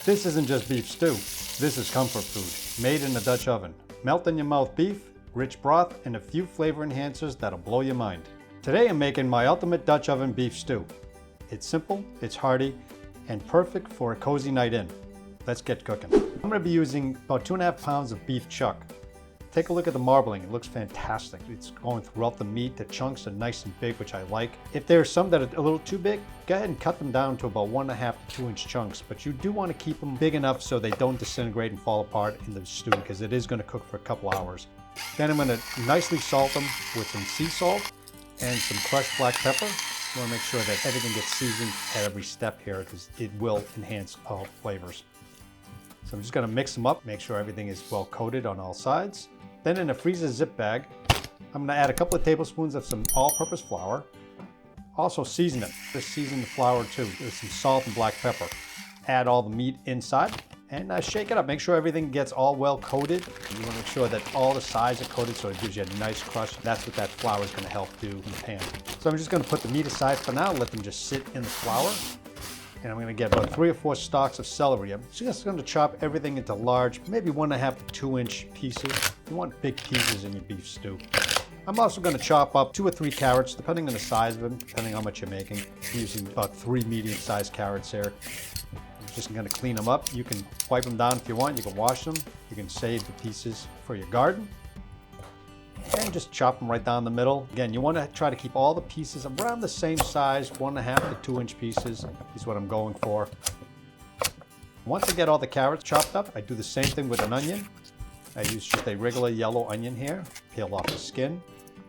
This isn't just beef stew, this is comfort food, made in a Dutch oven. Melt in your mouth beef, rich broth, and a few flavor enhancers that'll blow your mind. Today I'm making my ultimate Dutch oven beef stew. It's simple, it's hearty, and perfect for a cozy night in. Let's get cooking. I'm going to be using about 2.5 pounds of beef chuck. Take a look at the marbling, it looks fantastic. It's going throughout the meat, the chunks are nice and big, which I like. If there's some that are a little too big, go ahead and cut them down to about 1.5 to 2 inch chunks, but you do want to keep them big enough so they don't disintegrate and fall apart in the stew, because it is going to cook for a couple hours. Then I'm going to nicely salt them with some sea salt and some crushed black pepper. You want to make sure that everything gets seasoned at every step here, because it will enhance all flavors. So I'm just going to mix them up, make sure everything is well coated on all sides. Then in a freezer zip bag, I'm going to add a couple of tablespoons of some all-purpose flour. Also season it. Just season the flour too with some salt and black pepper. Add all the meat inside and shake it up. Make sure everything gets all well coated. You want to make sure that all the sides are coated so it gives you a nice crush. That's what that flour is going to help do in the pan. So I'm just going to put the meat aside for now, let them just sit in the flour. And I'm going to get about 3 or 4 stalks of celery. I'm just going to chop everything into large, maybe 1.5 to 2 inch pieces. You want big pieces in your beef stew. I'm also going to chop up 2 or 3 carrots, depending on the size of them, depending on how much you're making. I'm using about 3 medium-sized carrots here. I'm just going to clean them up. You can wipe them down if you want. You can wash them. You can save the pieces for your garden. And just chop them right down the middle. Again, you want to try to keep all the pieces around the same size, 1.5 to 2 inch pieces is what I'm going for. Once I get all the carrots chopped up, I do the same thing with an onion. I use just a regular yellow onion here, peel off the skin,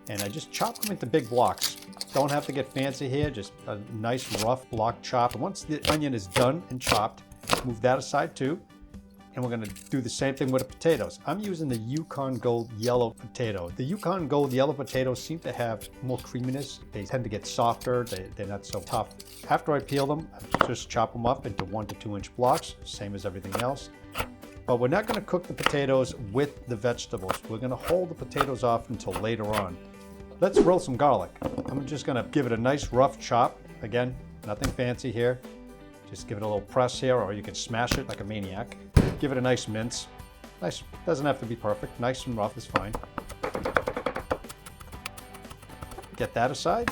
and I just chop them into big blocks. Don't have to get fancy here, just a nice rough block chop. And once the onion is done and chopped, move that aside too. And we're going to do the same thing with the potatoes. I'm using the Yukon Gold yellow potato. The Yukon Gold yellow potatoes seem to have more creaminess. They tend to get softer. They're not so tough. After I peel them, I just chop them up into 1 to 2 inch blocks, same as everything else. But we're not going to cook the potatoes with the vegetables. We're going to hold the potatoes off until later on. Let's roast some garlic. I'm just going to give it a nice rough chop. Again, nothing fancy here. Just give it a little press here, or you can smash it like a maniac. Give it a nice mince. Nice, doesn't have to be perfect. Nice and rough is fine. Get that aside.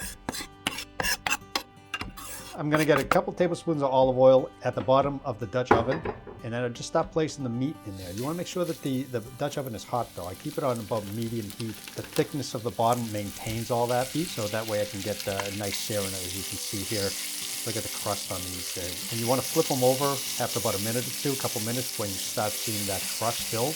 I'm going to get a couple tablespoons of olive oil at the bottom of the Dutch oven, and then I just start placing the meat in there. You want to make sure that the Dutch oven is hot though. I keep it on about medium heat. The thickness of the bottom maintains all that heat, so that way I can get a nice sear in it, as you can see here. Look at the crust on these things. And you want to flip them over after about a minute or two, a couple minutes, when you start seeing that crust build.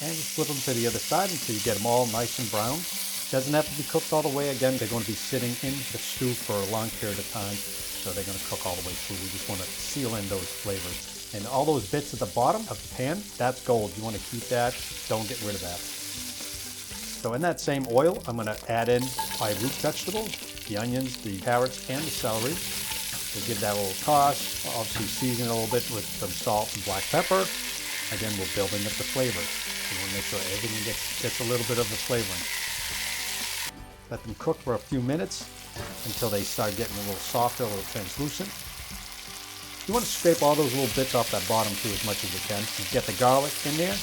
And just flip them to the other side until you get them all nice and brown. Doesn't have to be cooked all the way. Again, they're going to be sitting in the stew for a long period of time, so they're going to cook all the way through. We just want to seal in those flavors. And all those bits at the bottom of the pan, that's gold. You want to keep that. Don't get rid of that. So in that same oil, I'm going to add in my root vegetables, the onions, the carrots, and the celery. We'll give that a little toss, obviously season it a little bit with some salt and black pepper. Again, we're building up the flavor. We want to make sure everything gets a little bit of the flavoring. Let them cook for a few minutes until they start getting a little softer, a little translucent. You want to scrape all those little bits off that bottom too as much as you can. And get the garlic in there,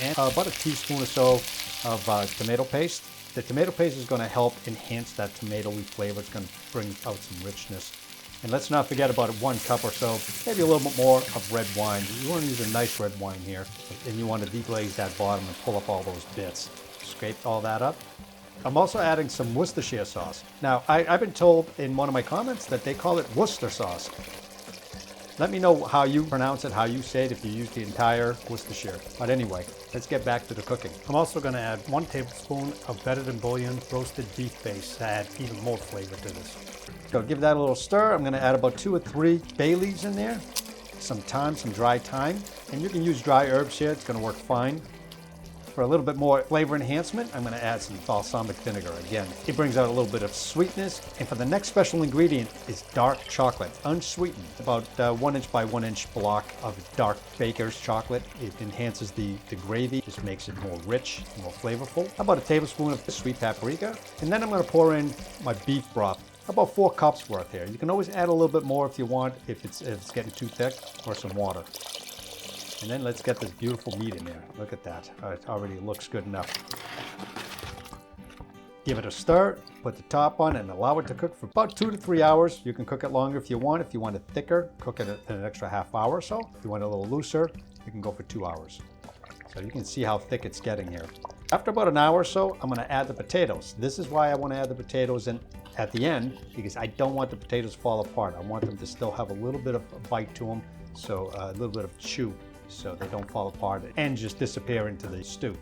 and about a teaspoon or so of tomato paste. The tomato paste is going to help enhance that tomatoey flavor. It's going to bring out some richness. And let's not forget about 1 cup or so, maybe a little bit more of red wine. You want to use a nice red wine here, and you want to deglaze that bottom and pull up all those bits. Scrape all that up. I'm also adding some Worcestershire sauce. Now, I've been told in one of my comments that they call it Worcester sauce. Let me know how you pronounce it, how you say it, if you use the entire Worcestershire. But anyway, let's get back to the cooking. I'm also going to add 1 tablespoon of better than bouillon roasted beef base to add even more flavor to this. So give that a little stir. I'm going to add about 2 or 3 bay leaves in there, some thyme, some dry thyme, and you can use dry herbs here. It's going to work fine. For a little bit more flavor enhancement, I'm going to add some balsamic vinegar. Again, it brings out a little bit of sweetness. And for the next special ingredient is dark chocolate, unsweetened. About 1 inch by 1 inch block of dark baker's chocolate. It enhances the gravy, just makes it more rich, more flavorful. About a tablespoon of sweet paprika. And then I'm going to pour in my beef broth. About 4 cups worth here. You can always add a little bit more if you want, if it's getting too thick, or some water. And then let's get this beautiful meat in there. Look at that. It already looks good enough. Give it a stir, put the top on, and allow it to cook for about 2 to 3 hours. You can cook it longer if you want. If you want it thicker, cook it an extra half hour or so. If you want it a little looser, you can go for 2 hours. So you can see how thick it's getting here. After about an hour or so, I'm going to add the potatoes. This is why I want to add the potatoes in at the end, because I don't want the potatoes to fall apart. I want them to still have a little bit of a bite to them, so a little bit of chew, so they don't fall apart and just disappear into the stew.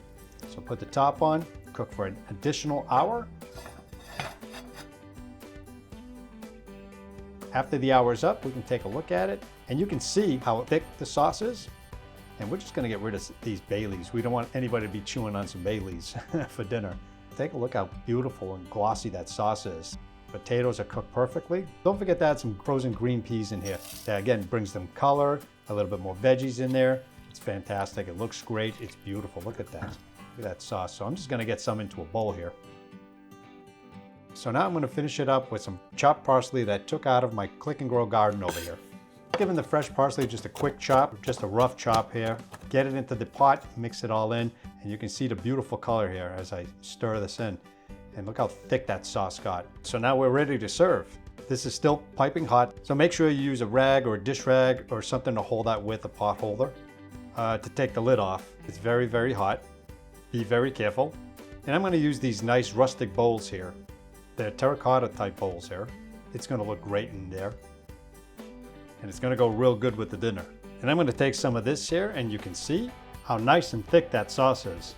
So put the top on, cook for an additional hour. After the hour is up, we can take a look at it, and you can see how thick the sauce is. And we're just going to get rid of these bay leaves. We don't want anybody to be chewing on some bay leaves for dinner. Take a look how beautiful and glossy that sauce is. Potatoes are cooked perfectly. Don't forget to add some frozen green peas in here. That again brings them color, a little bit more veggies in there. It's fantastic. It looks great. It's beautiful. Look at that. Look at that sauce. So I'm just going to get some into a bowl here. So now I'm going to finish it up with some chopped parsley that I took out of my Click and Grow garden over here. Giving the fresh parsley just a quick chop, just a rough chop here. Get it into the pot, mix it all in, and you can see the beautiful color here as I stir this in. And look how thick that sauce got. So now we're ready to serve. This is still piping hot, so make sure you use a rag or a dish rag or something to hold that with, a pot holder, to take the lid off. It's very, very hot. Be very careful. And I'm going to use these nice rustic bowls here. They're terracotta type bowls here. It's going to look great in there. And it's going to go real good with the dinner. And I'm going to take some of this here, and you can see how nice and thick that sauce is.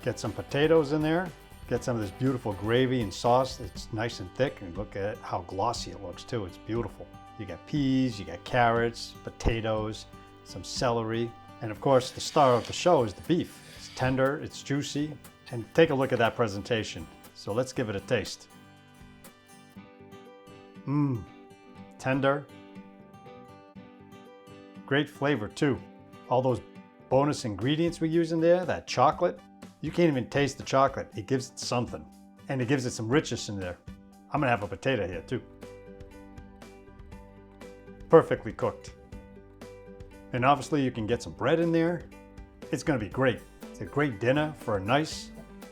Get some potatoes in there. Get some of this beautiful gravy and sauce. It's nice and thick, and look at how glossy it looks too. It's beautiful. You got peas, you got carrots, potatoes, some celery, and of course the star of the show is the beef. It's tender, it's juicy, and take a look at that presentation. So let's give it a taste. Tender. Great flavor too. All those bonus ingredients we use in there, that chocolate, you can't even taste the chocolate. It gives it something. And it gives it some richness in there. I'm gonna have a potato here too. Perfectly cooked. And obviously you can get some bread in there. It's gonna be great. It's a great dinner for a nice,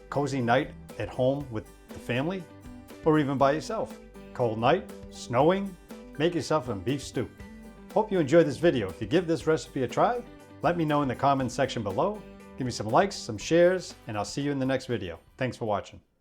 cozy night at home with the family, or even by yourself. Cold night, snowing, make yourself some beef stew. Hope you enjoyed this video. If you give this recipe a try, let me know in the comments section below. Give me some likes, some shares, and I'll see you in the next video. Thanks for watching.